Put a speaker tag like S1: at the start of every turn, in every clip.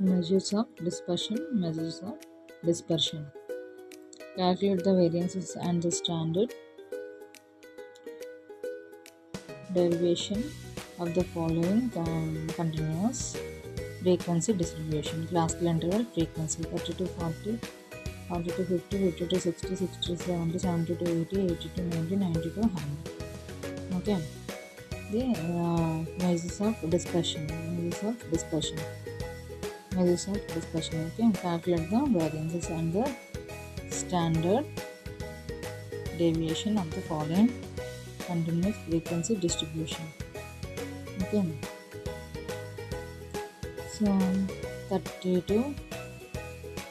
S1: Measures of dispersion. Measures of dispersion. Calculate the variances and the standard derivation of the following continuous frequency distribution. Classical interval frequency 30 to 40, 40 to 50, 50 to 60, 60 to 70, 70 to 80, 80 to 90, 90 to 100. Okay. The measures of dispersion. Measures of dispersion. Measures of dispersion. Okay. Calculate the variances and the standard deviation of the following continuous frequency distribution. Okay. So 30 to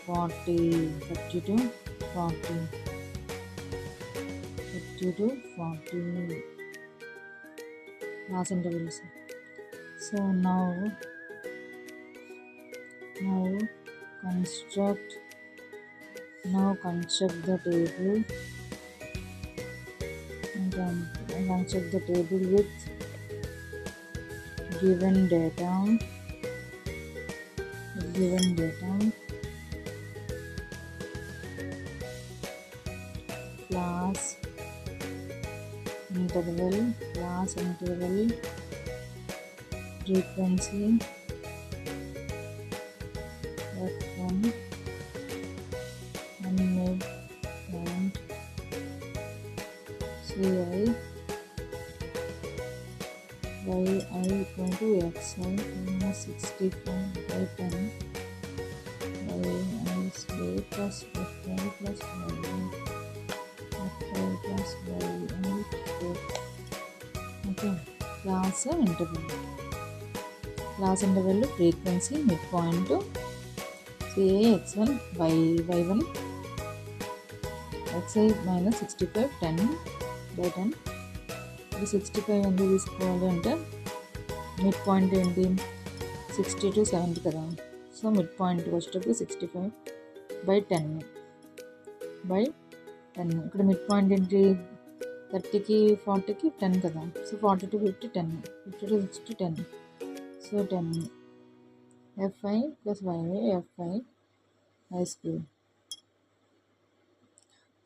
S1: 40, 30 to 40, 30 to 40 class intervals. So now construct the table and construct the table with given data class interval frequency f1 and mid point ci yi equal to xi minus 65 by 10 yi square plus fi plus yi plus yi square. Okay. Class interval frequency midpoint ci x1 y1 xi minus 65 10 by 10. ఇది 65 ఎందుకు తీసుకోవాలి అంటే mid point ఏంటి 60 to 70 కదా. So mid పాయింట్కి వచ్చేటప్పుడు 65 by 10 ఇక్కడ mid point ఏంటి 30కి 40కి 10 కదా. So 40 to 50 10, 50 to 60 10. So 10 fi plus yi fi I square.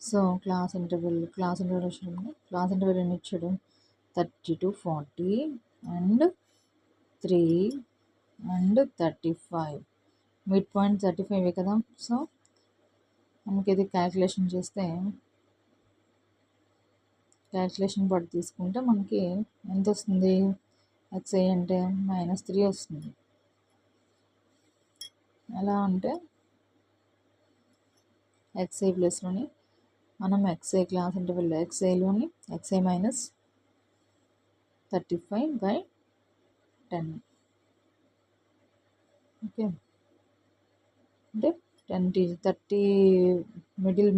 S1: So class interval ఎన్ని ఇచ్చాడు 30 to 40 and 3 and 35. Mid point 35 కదా. సో మనకి ఇది క్యాల్కులేషన్ చేస్తే క్యాల్కులేషన్ పాటు తీసుకుంటే మనకి ఎంత వస్తుంది xi అంటే -3 వస్తుంది. ఎలా అంటే xi ప్లస్లోని మనం xi క్లాస్ ఇంటర్వెల్ xiలోని xi minus 35 by 10. ఓకే. అంటే 30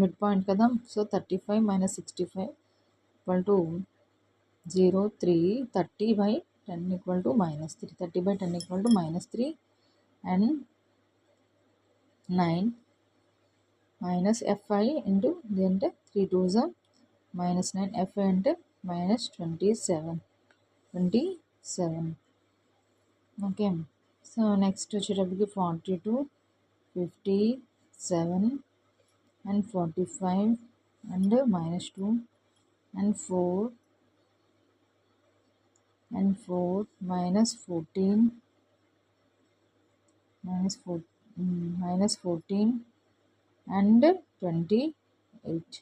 S1: మిడ్ పాయింట్ కదా. So 35 minus 65 equal to 0 3 30 by 10 equal to -3. 30 by 10 equal to -3 and 9 minus fi into the 3 2s minus 9 fi అంటే -27. ఓకే. సో నెక్స్ట్ వచ్చేటప్పటికి 42 57 and 45 and -2 and 4 and 4 minus 14 and 28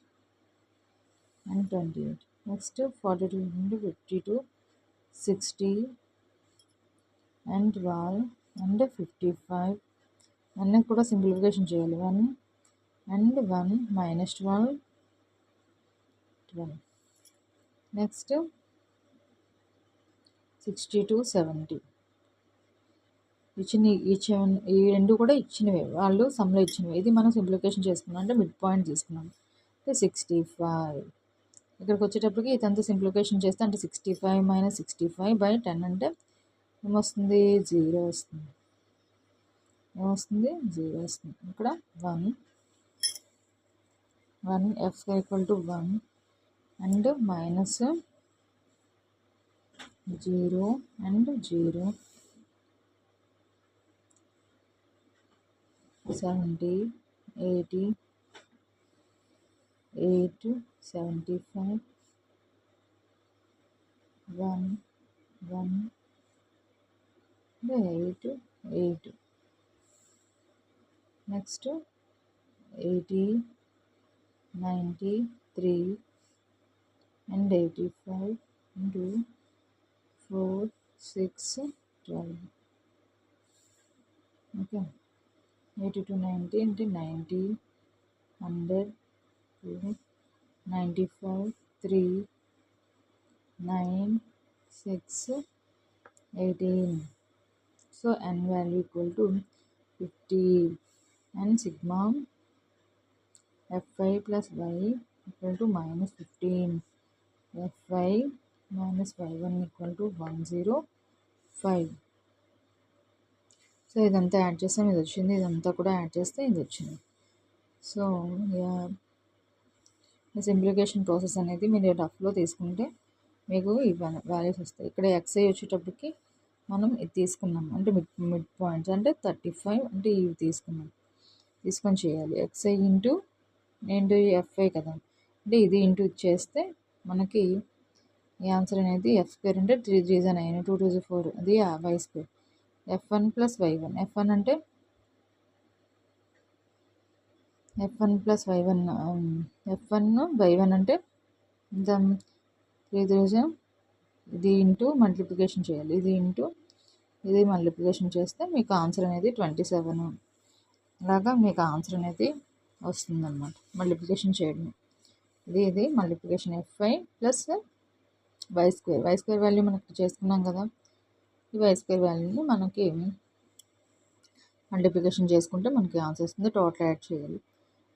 S1: and 28. Next 42 into 52 60 and 12 and 55 అన్నీ కూడా simplification చేయాలి. 1 and 1 minus 12. Next 60 to 70 ఈ రెండు కూడా ఇచ్చినవే, వాళ్ళు సమ్లో ఇచ్చినవి. ఇది మనం సింప్లిఫికేషన్ చేసుకున్నాం అంటే మిడ్ పాయింట్ తీసుకున్నాం అంటే 65. ఇక్కడికి వచ్చేటప్పటికి ఇదంతా సింప్లిఫికేషన్ చేస్తే అంటే 65 minus 65 by 10 అంటే ఏమొస్తుంది 0 వస్తుంది. ఇక్కడ 1 f equal to 1 and minus 0 and 0 70, 80, 8, 75, 1, 1, 8, 8. Next 80, 93 and 85 into 4, 6, 12. Okay, 80 to 90 into 90, 100, 2, 95, 3, 9, 6, 18. So n value equal to 50 and sigma F5 plus y equal to minus 15. F5 minus y1 equal to 105. So ఇదంతా add చేస్తాం, ఇది వచ్చింది, ఇదంతా కూడా add చేస్తే ఇది వచ్చింది. So ఈ సింప్లిఫికేషన్ ప్రాసెస్ అనేది మీరు రఫ్లో తీసుకుంటే మీకు ఈ వాల్యూస్ వస్తాయి. ఇక్కడ ఎక్స్ఐ వచ్చేటప్పటికి మనం ఇది తీసుకున్నాం అంటే మిడ్ పాయింట్స్ అంటే 35 అంటే ఇవి తీసుకొని చేయాలి. ఎక్స్ఐ ఇంటూ ఎఫ్ఐ కదా, అంటే ఇది ఇంటూ చేస్తే మనకి ఈ ఆన్సర్ అనేది ఎఫ్ స్క్వేర్ అంటే 3 3 9 2 2 4 అది y square. F1 plus y1, F1 అంటే F1 plus y1, F1 y1 అంటే ఇంత 3 ఇది ఇంటూ మల్టిప్లికేషన్ చేయాలి, ఇది ఇంటూ ఇది మల్టిప్లికేషన్ చేస్తే మీకు ఆన్సర్ అనేది 27 లాగా మీకు ఆన్సర్ అనేది వస్తుందన్నమాట. మల్టిప్లికేషన్ చేయడం ఇది multiplication F5 plus Y square value మనకి చేసుకున్నాం కదా, ఈ వై స్క్వేర్ వాల్యూని మనకి మల్టిప్లికేషన్ చేసుకుంటే మనకి ఆన్సర్ వస్తుంది. టోటల్ యాడ్ చేయాలి.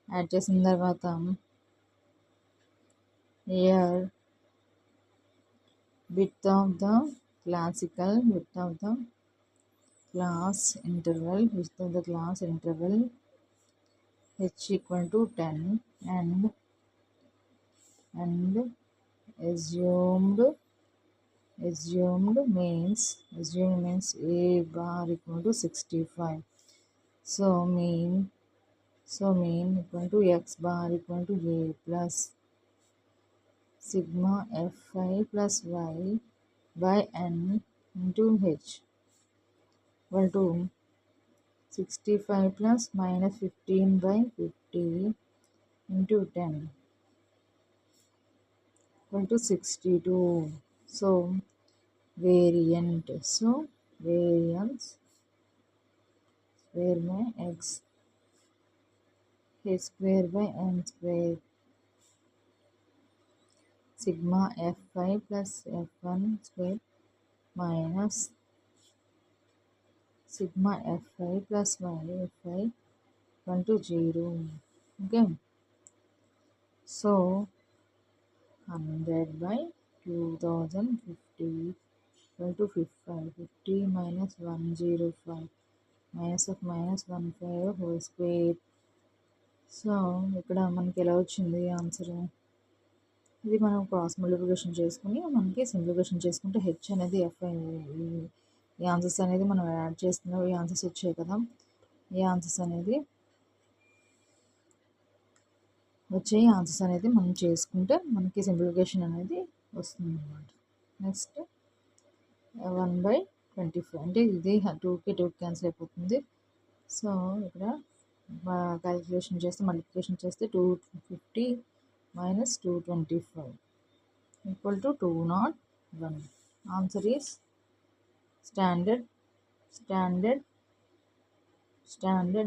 S1: యాడ్ చేసిన తర్వాత year width of the class interval h equal to 10 and assumed means a bar equal to 65. So mean equal to x bar equal to a plus sigma f5 plus y by n into h equal to 65 plus minus 15 by 50 into 10 equal to 62. So variance square by x h square by n square sigma f5 plus f1 square minus sigma f5 plus y f5 equal to 0. Okay, so 100 by 2050 equal to 50 minus 105 minus of minus 15 whole square. So ఇక్కడ మనకి ఎలా వచ్చింది answer, ఇది మనం cross multiplication చేసుకుని మనకి simplification చేసుకుంటే H అనేది ఎఫ్ ఈ ఆన్సర్స్ అనేది మనం యాడ్ చేస్తున్నాం, ఈ ఆన్సర్స్ వచ్చాయి కదా, ఈ ఆన్సర్స్ అనేది మనం చేసుకుంటే మనకి సింప్లిఫికేషన్ అనేది వస్తుంది అన్నమాట. నెక్స్ట్ 1/25 అంటే ఇది 2కి క్యాన్సిల్ అయిపోతుంది. సో ఇక్కడ క్యాలిక్యులేషన్ చేస్తే మల్టిప్లికేషన్ చేస్తే 250 minus 225 equal to 201. Answer is standard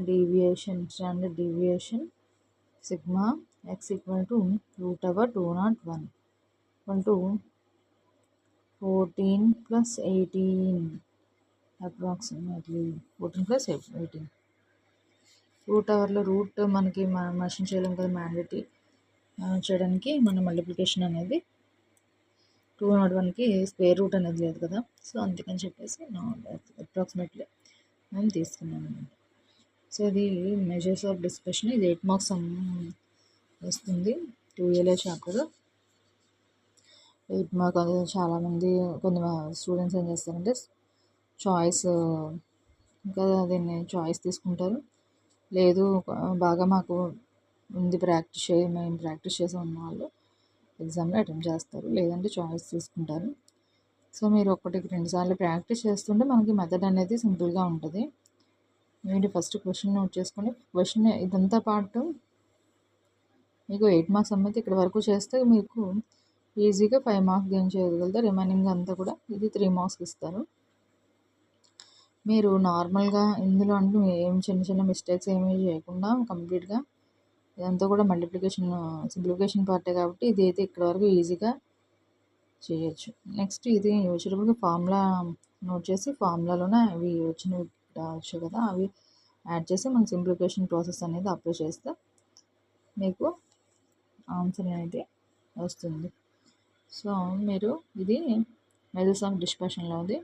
S1: deviation sigma x equal to root over 201 equal to 14 plus 18 approximately 14 plus 18. Route అవర్లో రూట్ మనకి మెన్షన్ చేయలేం కదా, మ్యాండేటరీ చేయడానికి మన మల్టిప్లికేషన్ అనేది 201కి స్క్వేర్ రూట్ అనేది లేదు కదా, సో అందుకని చెప్పేసి అప్రాక్సిమేట్లీ మేము తీసుకున్నాం అనమాట. సో ఇది మెజర్స్ ఆఫ్ డిస్పర్షన్, ఇది 8 మార్క్స్ వస్తుంది 2A చాప్టర్ 8 మార్క్. చాలామంది కొన్ని స్టూడెంట్స్ ఏం చేస్తారంటే చాయిస్ ఇంకా దీన్ని చాయిస్ తీసుకుంటారు, లేదు బాగా మాకు ఉంది మేము ప్రాక్టీస్ చేసి ఉన్న వాళ్ళు ఎగ్జామ్లో అటెంప్ట్ చేస్తారు, లేదంటే చాయిస్ తీసుకుంటారు. సో మీరు 1-2 సార్లు ప్రాక్టీస్ చేస్తుంటే మనకి మెథడ్ అనేది సింపుల్గా ఉంటుంది. మీరు ఫస్ట్ క్వశ్చన్ నోట్ చేసుకొని క్వశ్చన్ ఇదంతా పాటు మీకు 8 మార్క్స్ అమ్మైతే ఇక్కడ వరకు చేస్తే మీకు ఈజీగా 5 మార్క్స్ గెయిన్ చేయగలుగుతారు. రిమైనింగ్ అంతా కూడా ఇది 3 మార్క్స్ ఇస్తారు. మీరు నార్మల్గా ఇందులో అంటే ఏం చిన్న చిన్న మిస్టేక్స్ ఏమీ చేయకుండా కంప్లీట్గా ఇదంతా కూడా సింప్లిఫికేషన్ పార్టే కాబట్టి ఇది అయితే ఇక్కడ వరకు ఈజీగా చేయొచ్చు. నెక్స్ట్ ఇది వచ్చేటప్పుడు ఫార్ములా నోట్ చేసి ఫార్ములాలోనే అవి వచ్చినవి వచ్చాయి కదా, అవి యాడ్ చేసి మనం సింప్లిఫికేషన్ ప్రాసెస్ అనేది అప్లై చేస్తే మీకు ఆన్సర్ అనేది వస్తుంది. సో మీరు ఇది మెథడ్స్ ఆఫ్ డిస్పర్షన్లోది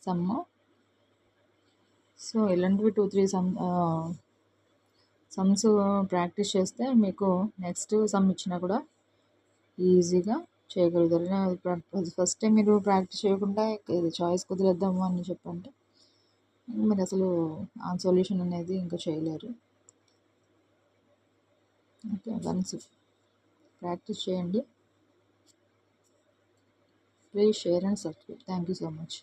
S1: సమ్. సో ఇలాంటివి 2-3 సమ్స్ ప్రాక్టీస్ చేస్తే మీకు నెక్స్ట్ సమ్ ఇచ్చినా కూడా ఈజీగా చేయగలుగుతారు. ఫస్ట్ టైం మీరు ప్రాక్టీస్ చేయకుండా ఇది చాయిస్ కుదిరేద్దాము అని చెప్పంటే మీరు అసలు ఆ సొల్యూషన్ అనేది ఇంకా చేయలేరు. ఓకే, వన్స్ ప్రాక్టీస్ చేయండి. Please share and subscribe. Thank you so much.